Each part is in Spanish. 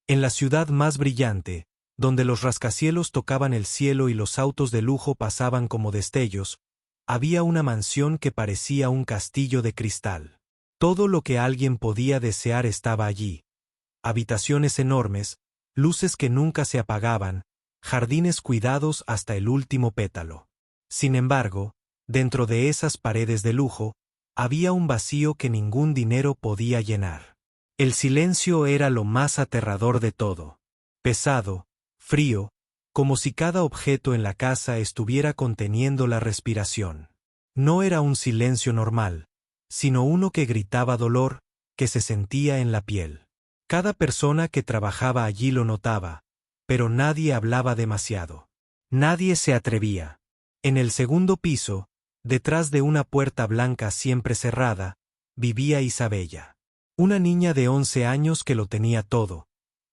En la ciudad más brillante, donde los rascacielos tocaban el cielo y los autos de lujo pasaban como destellos, había una mansión que parecía un castillo de cristal. Todo lo que alguien podía desear estaba allí. Habitaciones enormes, luces que nunca se apagaban, jardines cuidados hasta el último pétalo. Sin embargo, dentro de esas paredes de lujo, había un vacío que ningún dinero podía llenar. El silencio era lo más aterrador de todo. Pesado, frío, como si cada objeto en la casa estuviera conteniendo la respiración. No era un silencio normal, sino uno que gritaba dolor, que se sentía en la piel. Cada persona que trabajaba allí lo notaba, pero nadie hablaba demasiado. Nadie se atrevía. En el segundo piso, detrás de una puerta blanca siempre cerrada, vivía Isabella. Una niña de 11 años que lo tenía todo,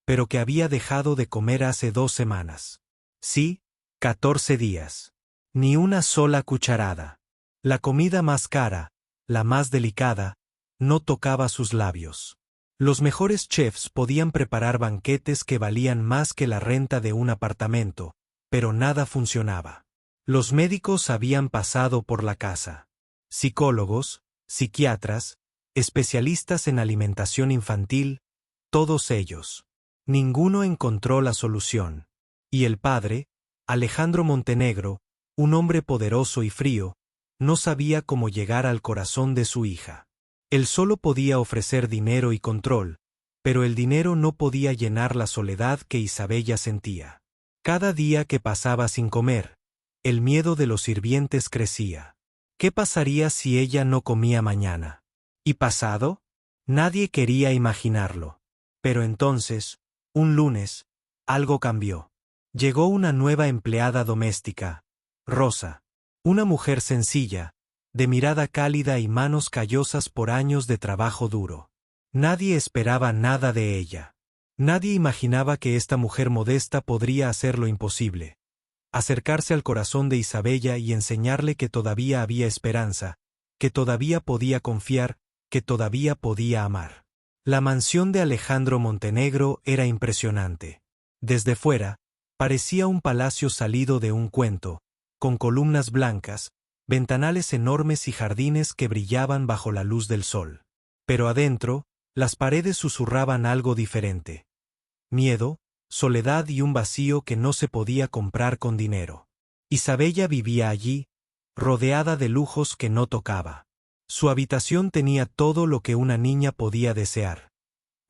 pero que había dejado de comer hace 2 semanas. Sí, 14 días. Ni una sola cucharada. La comida más cara, la más delicada, no tocaba sus labios. Los mejores chefs podían preparar banquetes que valían más que la renta de un apartamento, pero nada funcionaba. Los médicos habían pasado por la casa. Psicólogos, psiquiatras, especialistas en alimentación infantil, todos ellos. Ninguno encontró la solución. Y el padre, Alejandro Montenegro, un hombre poderoso y frío, no sabía cómo llegar al corazón de su hija. Él solo podía ofrecer dinero y control, pero el dinero no podía llenar la soledad que Isabella sentía. Cada día que pasaba sin comer, el miedo de los sirvientes crecía. ¿Qué pasaría si ella no comía mañana? ¿Y pasado? Nadie quería imaginarlo. Pero entonces, un lunes, algo cambió. Llegó una nueva empleada doméstica, Rosa, una mujer sencilla, de mirada cálida y manos callosas por años de trabajo duro. Nadie esperaba nada de ella. Nadie imaginaba que esta mujer modesta podría hacer lo imposible. Acercarse al corazón de Isabella y enseñarle que todavía había esperanza, que todavía podía confiar, que todavía podía amar. La mansión de Alejandro Montenegro era impresionante. Desde fuera, parecía un palacio salido de un cuento, con columnas blancas, ventanales enormes y jardines que brillaban bajo la luz del sol. Pero adentro, las paredes susurraban algo diferente. Miedo, soledad y un vacío que no se podía comprar con dinero. Isabella vivía allí, rodeada de lujos que no tocaba. Su habitación tenía todo lo que una niña podía desear.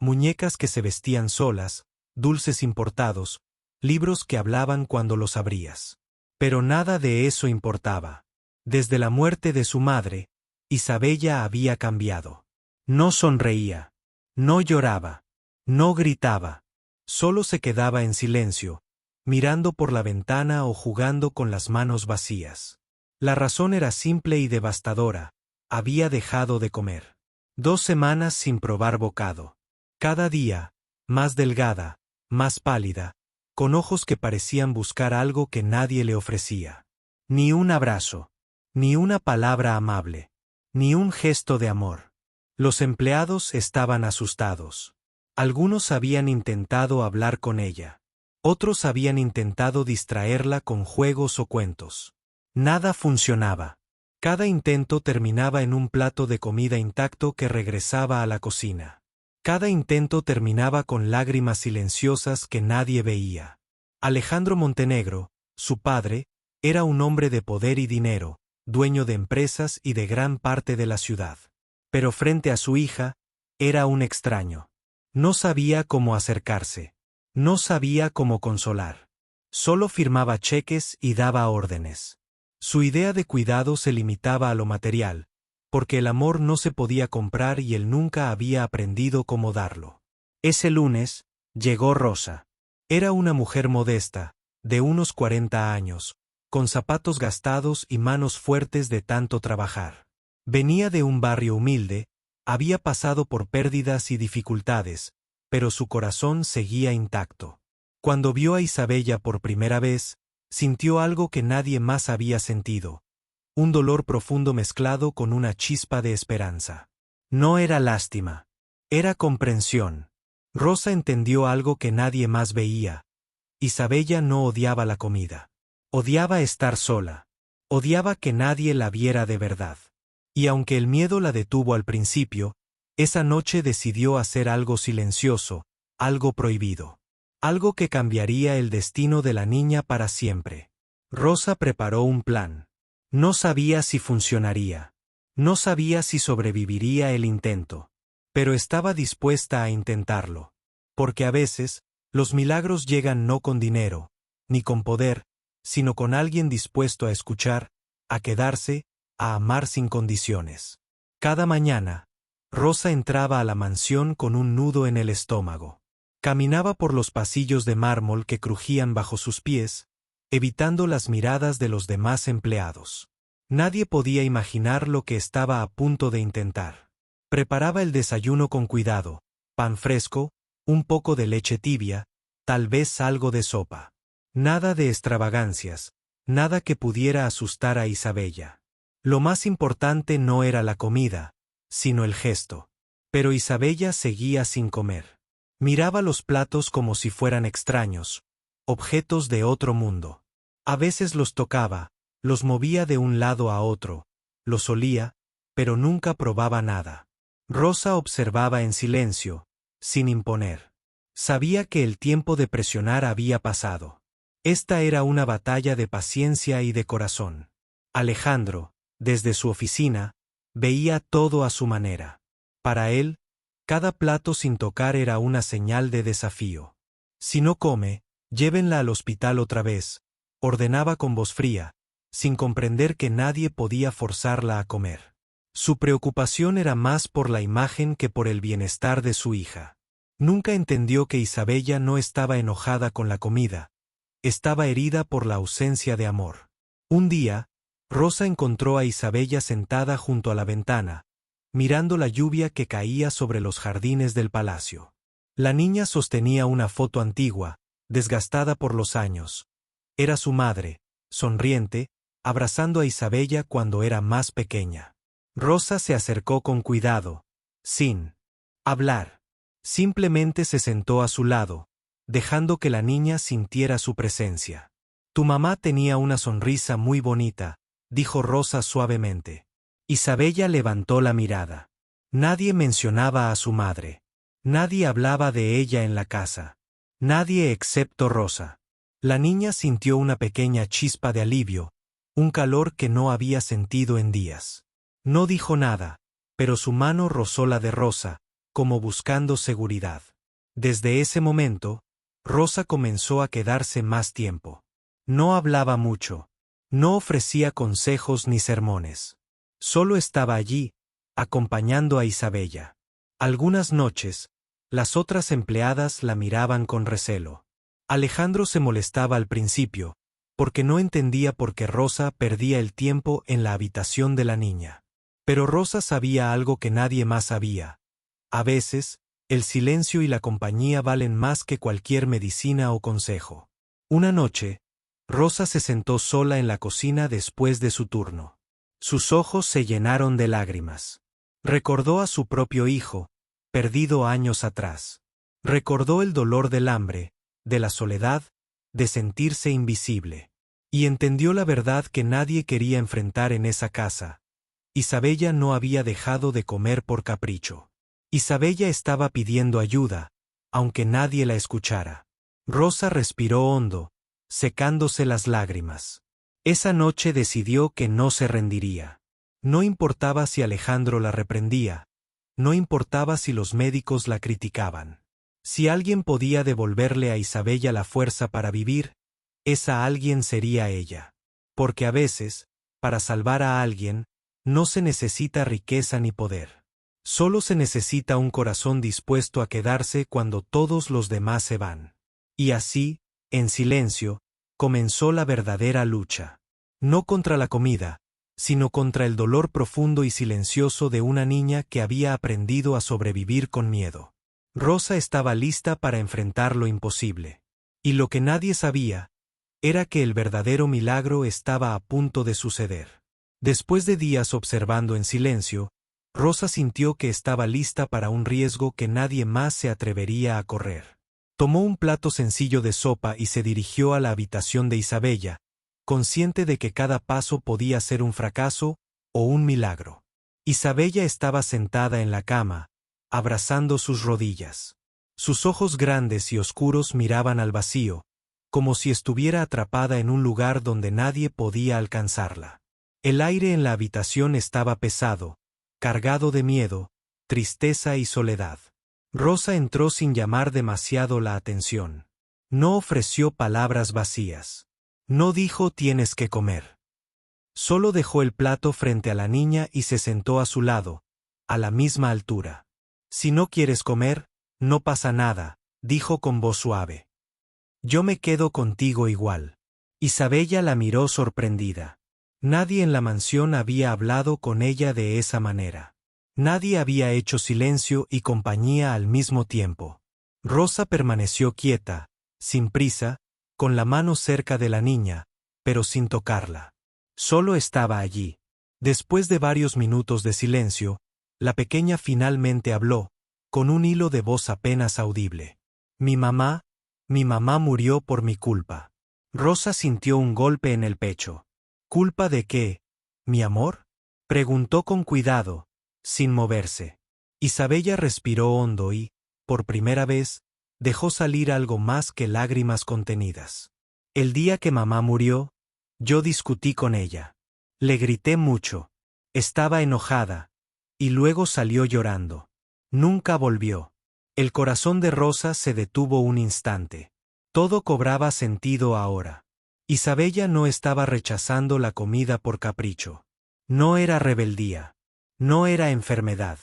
Muñecas que se vestían solas, dulces importados, libros que hablaban cuando los abrías. Pero nada de eso importaba. Desde la muerte de su madre, Isabella había cambiado. No sonreía. No lloraba. No gritaba. Solo se quedaba en silencio, mirando por la ventana o jugando con las manos vacías. La razón era simple y devastadora: había dejado de comer. 2 semanas sin probar bocado. Cada día, más delgada, más pálida, con ojos que parecían buscar algo que nadie le ofrecía. Ni un abrazo, ni una palabra amable, ni un gesto de amor. Los empleados estaban asustados. Algunos habían intentado hablar con ella. Otros habían intentado distraerla con juegos o cuentos. Nada funcionaba. Cada intento terminaba en un plato de comida intacto que regresaba a la cocina. Cada intento terminaba con lágrimas silenciosas que nadie veía. Alejandro Montenegro, su padre, era un hombre de poder y dinero, dueño de empresas y de gran parte de la ciudad. Pero frente a su hija, era un extraño. No sabía cómo acercarse. No sabía cómo consolar. Solo firmaba cheques y daba órdenes. Su idea de cuidado se limitaba a lo material, porque el amor no se podía comprar y él nunca había aprendido cómo darlo. Ese lunes, llegó Rosa. Era una mujer modesta, de unos 40 años, con zapatos gastados y manos fuertes de tanto trabajar. Venía de un barrio humilde, había pasado por pérdidas y dificultades, pero su corazón seguía intacto. Cuando vio a Isabella por primera vez, sintió algo que nadie más había sentido: un dolor profundo mezclado con una chispa de esperanza. No era lástima, era comprensión. Rosa entendió algo que nadie más veía. Isabella no odiaba la comida. Odiaba estar sola. Odiaba que nadie la viera de verdad. Y aunque el miedo la detuvo al principio, esa noche decidió hacer algo silencioso, algo prohibido. Algo que cambiaría el destino de la niña para siempre. Rosa preparó un plan. No sabía si funcionaría. No sabía si sobreviviría el intento. Pero estaba dispuesta a intentarlo. Porque a veces, los milagros llegan no con dinero, ni con poder, sino con alguien dispuesto a escuchar, a quedarse, a amar sin condiciones. Cada mañana, Rosa entraba a la mansión con un nudo en el estómago. Caminaba por los pasillos de mármol que crujían bajo sus pies, evitando las miradas de los demás empleados. Nadie podía imaginar lo que estaba a punto de intentar. Preparaba el desayuno con cuidado, pan fresco, un poco de leche tibia, tal vez algo de sopa. Nada de extravagancias, nada que pudiera asustar a Isabella. Lo más importante no era la comida, sino el gesto. Pero Isabella seguía sin comer. Miraba los platos como si fueran extraños, objetos de otro mundo. A veces los tocaba, los movía de un lado a otro, los olía, pero nunca probaba nada. Rosa observaba en silencio, sin imponer. Sabía que el tiempo de presionar había pasado. Esta era una batalla de paciencia y de corazón. Alejandro, desde su oficina, veía todo a su manera. Para él, cada plato sin tocar era una señal de desafío. Si no come, llévenla al hospital otra vez, ordenaba con voz fría, sin comprender que nadie podía forzarla a comer. Su preocupación era más por la imagen que por el bienestar de su hija. Nunca entendió que Isabella no estaba enojada con la comida, estaba herida por la ausencia de amor. Un día, Rosa encontró a Isabella sentada junto a la ventana, mirando la lluvia que caía sobre los jardines del palacio. La niña sostenía una foto antigua, desgastada por los años. Era su madre, sonriente, abrazando a Isabella cuando era más pequeña. Rosa se acercó con cuidado, sin hablar. Simplemente se sentó a su lado, dejando que la niña sintiera su presencia. Tu mamá tenía una sonrisa muy bonita, dijo Rosa suavemente. Isabella levantó la mirada. Nadie mencionaba a su madre. Nadie hablaba de ella en la casa. Nadie excepto Rosa. La niña sintió una pequeña chispa de alivio, un calor que no había sentido en días. No dijo nada, pero su mano rozó la de Rosa, como buscando seguridad. Desde ese momento, Rosa comenzó a quedarse más tiempo. No hablaba mucho. No ofrecía consejos ni sermones. Solo estaba allí, acompañando a Isabella. Algunas noches, las otras empleadas la miraban con recelo. Alejandro se molestaba al principio, porque no entendía por qué Rosa perdía el tiempo en la habitación de la niña. Pero Rosa sabía algo que nadie más sabía. A veces, el silencio y la compañía valen más que cualquier medicina o consejo. Una noche, Rosa se sentó sola en la cocina después de su turno. Sus ojos se llenaron de lágrimas. Recordó a su propio hijo, perdido años atrás. Recordó el dolor del hambre, de la soledad, de sentirse invisible. Y entendió la verdad que nadie quería enfrentar en esa casa. Isabella no había dejado de comer por capricho. Isabella estaba pidiendo ayuda, aunque nadie la escuchara. Rosa respiró hondo, secándose las lágrimas. Esa noche decidió que no se rendiría. No importaba si Alejandro la reprendía, no importaba si los médicos la criticaban. Si alguien podía devolverle a Isabella la fuerza para vivir, esa alguien sería ella. Porque a veces, para salvar a alguien, no se necesita riqueza ni poder. Solo se necesita un corazón dispuesto a quedarse cuando todos los demás se van. Y así, en silencio, comenzó la verdadera lucha. No contra la comida, sino contra el dolor profundo y silencioso de una niña que había aprendido a sobrevivir con miedo. Rosa estaba lista para enfrentar lo imposible. Y lo que nadie sabía, era que el verdadero milagro estaba a punto de suceder. Después de días observando en silencio, Rosa sintió que estaba lista para un riesgo que nadie más se atrevería a correr. Tomó un plato sencillo de sopa y se dirigió a la habitación de Isabella, consciente de que cada paso podía ser un fracaso o un milagro. Isabella estaba sentada en la cama, abrazando sus rodillas. Sus ojos grandes y oscuros miraban al vacío, como si estuviera atrapada en un lugar donde nadie podía alcanzarla. El aire en la habitación estaba pesado, cargado de miedo, tristeza y soledad. Rosa entró sin llamar demasiado la atención. No ofreció palabras vacías. No dijo tienes que comer. Solo dejó el plato frente a la niña y se sentó a su lado, a la misma altura. Si no quieres comer, no pasa nada, dijo con voz suave. Yo me quedo contigo igual. Isabella la miró sorprendida. Nadie en la mansión había hablado con ella de esa manera. Nadie había hecho silencio y compañía al mismo tiempo. Rosa permaneció quieta, sin prisa, con la mano cerca de la niña, pero sin tocarla. Solo estaba allí. Después de varios minutos de silencio, la pequeña finalmente habló, con un hilo de voz apenas audible. Mi mamá murió por mi culpa. Rosa sintió un golpe en el pecho. ¿Culpa de qué, mi amor? Preguntó con cuidado, sin moverse. Isabella respiró hondo y, por primera vez, dejó salir algo más que lágrimas contenidas. El día que mamá murió, yo discutí con ella. Le grité mucho. Estaba enojada. Y luego salió llorando. Nunca volvió. El corazón de Rosa se detuvo un instante. Todo cobraba sentido ahora. Isabella no estaba rechazando la comida por capricho. No era rebeldía. No era enfermedad.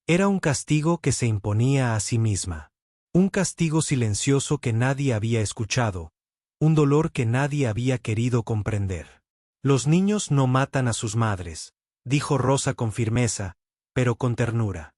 Era un castigo que se imponía a sí misma. Un castigo silencioso que nadie había escuchado. Un dolor que nadie había querido comprender. Los niños no matan a sus madres, dijo Rosa con firmeza, pero con ternura.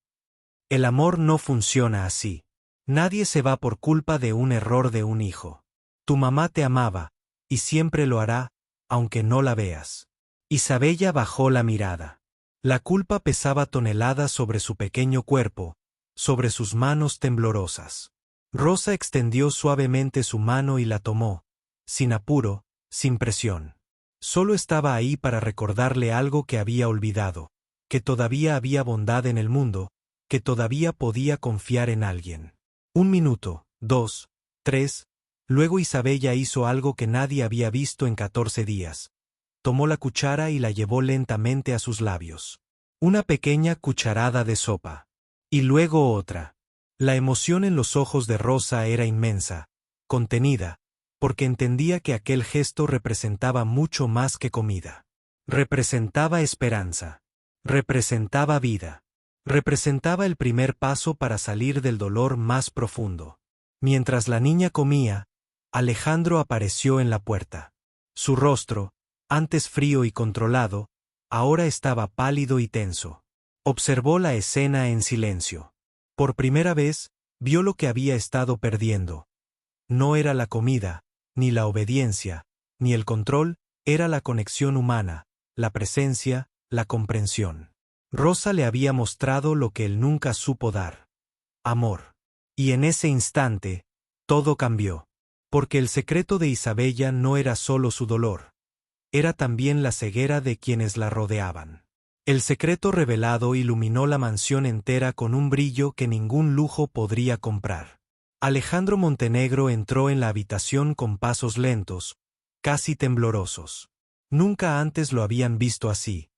El amor no funciona así. Nadie se va por culpa de un error de un hijo. Tu mamá te amaba, y siempre lo hará, aunque no la veas. Isabella bajó la mirada. La culpa pesaba toneladas sobre su pequeño cuerpo, sobre sus manos temblorosas. Rosa extendió suavemente su mano y la tomó, sin apuro, sin presión. Solo estaba ahí para recordarle algo que había olvidado, que todavía había bondad en el mundo, que todavía podía confiar en alguien. 1 minuto, 2, 3, luego Isabella hizo algo que nadie había visto en 14 días. Tomó la cuchara y la llevó lentamente a sus labios. Una pequeña cucharada de sopa. Y luego otra. La emoción en los ojos de Rosa era inmensa, contenida, porque entendía que aquel gesto representaba mucho más que comida. Representaba esperanza. Representaba vida. Representaba el primer paso para salir del dolor más profundo. Mientras la niña comía, Alejandro apareció en la puerta. Su rostro, antes frío y controlado, ahora estaba pálido y tenso. Observó la escena en silencio. Por primera vez, vio lo que había estado perdiendo. No era la comida, ni la obediencia, ni el control, era la conexión humana, la presencia, la comprensión. Rosa le había mostrado lo que él nunca supo dar. Amor. Y en ese instante, todo cambió. Porque el secreto de Isabella no era solo su dolor. Era también la ceguera de quienes la rodeaban. El secreto revelado iluminó la mansión entera con un brillo que ningún lujo podría comprar. Alejandro Montenegro entró en la habitación con pasos lentos, casi temblorosos. Nunca antes lo habían visto así.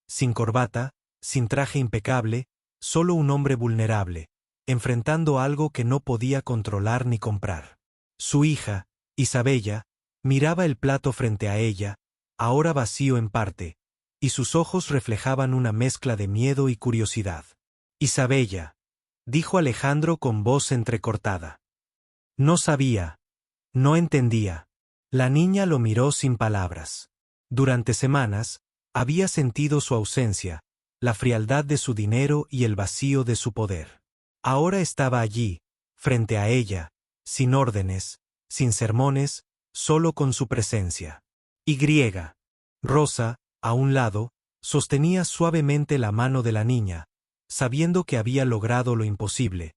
Sin corbata, sin traje impecable, solo un hombre vulnerable, enfrentando algo que no podía controlar ni comprar. Su hija, Isabella, miraba el plato frente a ella, ahora vacío en parte, y sus ojos reflejaban una mezcla de miedo y curiosidad. Isabella, dijo Alejandro con voz entrecortada. No sabía. No entendía. La niña lo miró sin palabras. Durante semanas, había sentido su ausencia, la frialdad de su dinero y el vacío de su poder. Ahora estaba allí, frente a ella, sin órdenes, sin sermones, solo con su presencia. Y Rosa, a un lado, sostenía suavemente la mano de la niña, sabiendo que había logrado lo imposible,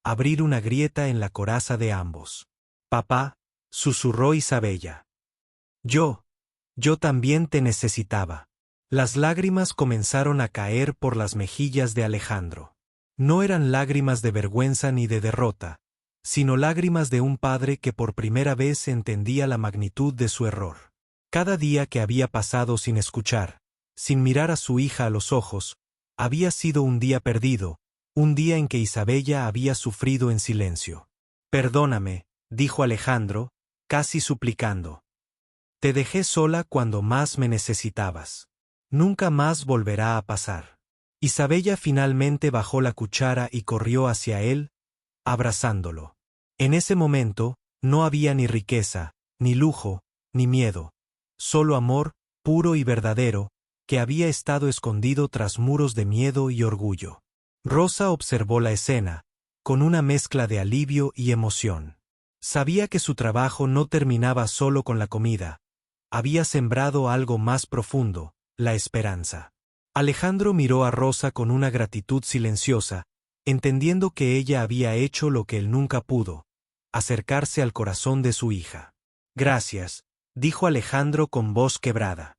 abrir una grieta en la coraza de ambos. «Papá», susurró Isabella. Yo también te necesitaba». Las lágrimas comenzaron a caer por las mejillas de Alejandro. No eran lágrimas de vergüenza ni de derrota, sino lágrimas de un padre que por primera vez entendía la magnitud de su error. Cada día que había pasado sin escuchar, sin mirar a su hija a los ojos, había sido un día perdido, un día en que Isabella había sufrido en silencio. «Perdóname», dijo Alejandro, casi suplicando. «Te dejé sola cuando más me necesitabas. Nunca más volverá a pasar». Isabella finalmente bajó la cuchara y corrió hacia él, abrazándolo. En ese momento, no había ni riqueza, ni lujo, ni miedo, solo amor, puro y verdadero, que había estado escondido tras muros de miedo y orgullo. Rosa observó la escena, con una mezcla de alivio y emoción. Sabía que su trabajo no terminaba solo con la comida. Había sembrado algo más profundo, la esperanza. Alejandro miró a Rosa con una gratitud silenciosa, entendiendo que ella había hecho lo que él nunca pudo, acercarse al corazón de su hija. «Gracias», dijo Alejandro con voz quebrada.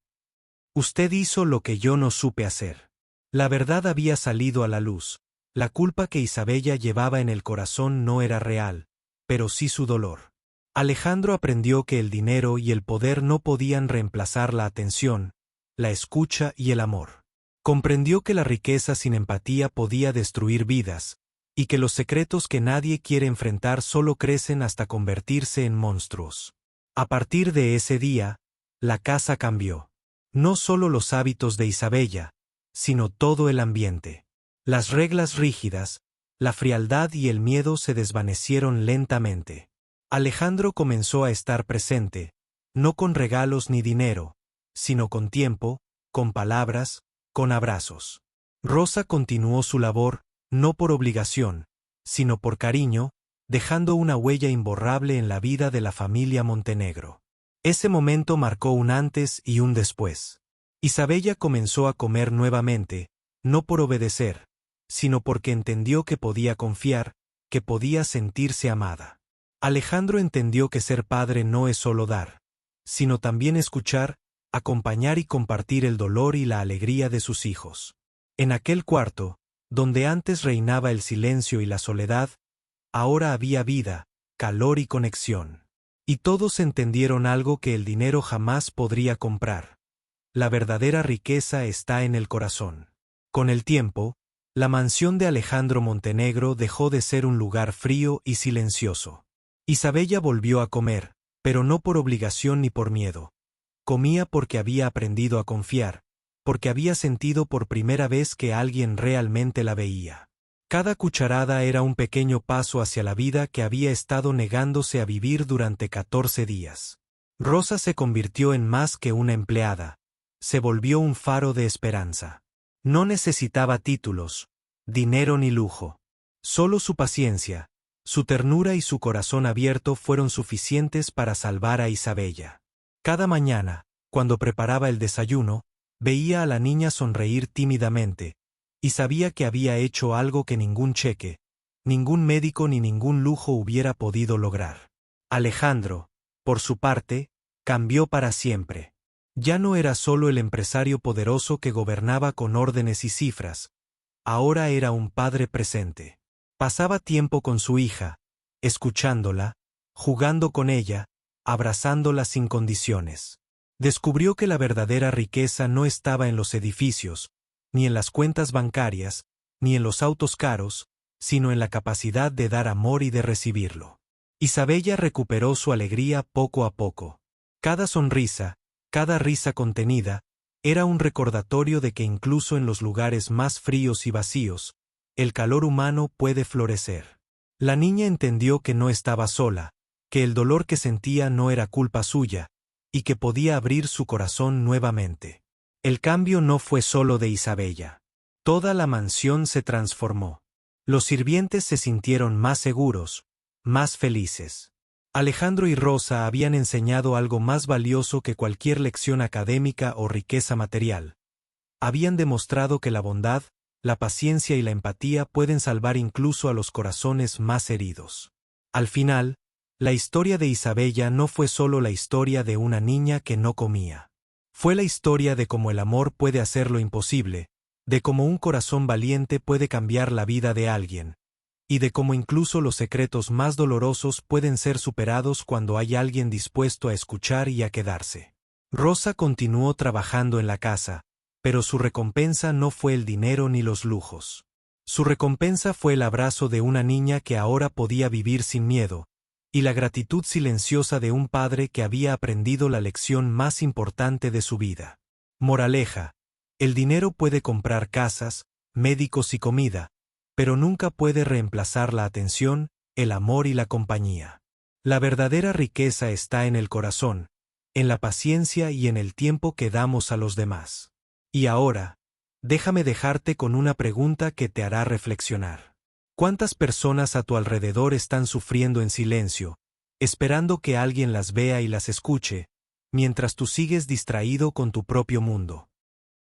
«Usted hizo lo que yo no supe hacer». La verdad había salido a la luz. La culpa que Isabella llevaba en el corazón no era real, pero sí su dolor. Alejandro aprendió que el dinero y el poder no podían reemplazar la atención, la escucha y el amor. Comprendió que la riqueza sin empatía podía destruir vidas, y que los secretos que nadie quiere enfrentar solo crecen hasta convertirse en monstruos. A partir de ese día, la casa cambió. No solo los hábitos de Isabella, sino todo el ambiente. Las reglas rígidas, la frialdad y el miedo se desvanecieron lentamente. Alejandro comenzó a estar presente, no con regalos ni dinero, sino con tiempo, con palabras, con abrazos. Rosa continuó su labor, no por obligación, sino por cariño, dejando una huella imborrable en la vida de la familia Montenegro. Ese momento marcó un antes y un después. Isabella comenzó a comer nuevamente, no por obedecer, sino porque entendió que podía confiar, que podía sentirse amada. Alejandro entendió que ser padre no es solo dar, sino también escuchar, acompañar y compartir el dolor y la alegría de sus hijos. En aquel cuarto, donde antes reinaba el silencio y la soledad, ahora había vida, calor y conexión. Y todos entendieron algo que el dinero jamás podría comprar. La verdadera riqueza está en el corazón. Con el tiempo, la mansión de Alejandro Montenegro dejó de ser un lugar frío y silencioso. Isabella volvió a comer, pero no por obligación ni por miedo. Comía porque había aprendido a confiar, porque había sentido por primera vez que alguien realmente la veía. Cada cucharada era un pequeño paso hacia la vida que había estado negándose a vivir durante 14 días. Rosa se convirtió en más que una empleada. Se volvió un faro de esperanza. No necesitaba títulos, dinero ni lujo. Solo su paciencia, su ternura y su corazón abierto fueron suficientes para salvar a Isabella. Cada mañana, cuando preparaba el desayuno, veía a la niña sonreír tímidamente, y sabía que había hecho algo que ningún cheque, ningún médico ni ningún lujo hubiera podido lograr. Alejandro, por su parte, cambió para siempre. Ya no era solo el empresario poderoso que gobernaba con órdenes y cifras, ahora era un padre presente. Pasaba tiempo con su hija, escuchándola, jugando con ella, abrazándola sin condiciones. Descubrió que la verdadera riqueza no estaba en los edificios, ni en las cuentas bancarias, ni en los autos caros, sino en la capacidad de dar amor y de recibirlo. Isabella recuperó su alegría poco a poco. Cada sonrisa, cada risa contenida, era un recordatorio de que incluso en los lugares más fríos y vacíos, el calor humano puede florecer. La niña entendió que no estaba sola, que el dolor que sentía no era culpa suya, y que podía abrir su corazón nuevamente. El cambio no fue solo de Isabella. Toda la mansión se transformó. Los sirvientes se sintieron más seguros, más felices. Alejandro y Rosa habían enseñado algo más valioso que cualquier lección académica o riqueza material. Habían demostrado que la bondad, la paciencia y la empatía pueden salvar incluso a los corazones más heridos. Al final, la historia de Isabella no fue solo la historia de una niña que no comía. Fue la historia de cómo el amor puede hacer lo imposible, de cómo un corazón valiente puede cambiar la vida de alguien, y de cómo incluso los secretos más dolorosos pueden ser superados cuando hay alguien dispuesto a escuchar y a quedarse. Rosa continuó trabajando en la casa, pero su recompensa no fue el dinero ni los lujos. Su recompensa fue el abrazo de una niña que ahora podía vivir sin miedo, y la gratitud silenciosa de un padre que había aprendido la lección más importante de su vida. Moraleja: el dinero puede comprar casas, médicos y comida, pero nunca puede reemplazar la atención, el amor y la compañía. La verdadera riqueza está en el corazón, en la paciencia y en el tiempo que damos a los demás. Y ahora, déjame dejarte con una pregunta que te hará reflexionar. ¿Cuántas personas a tu alrededor están sufriendo en silencio, esperando que alguien las vea y las escuche, mientras tú sigues distraído con tu propio mundo?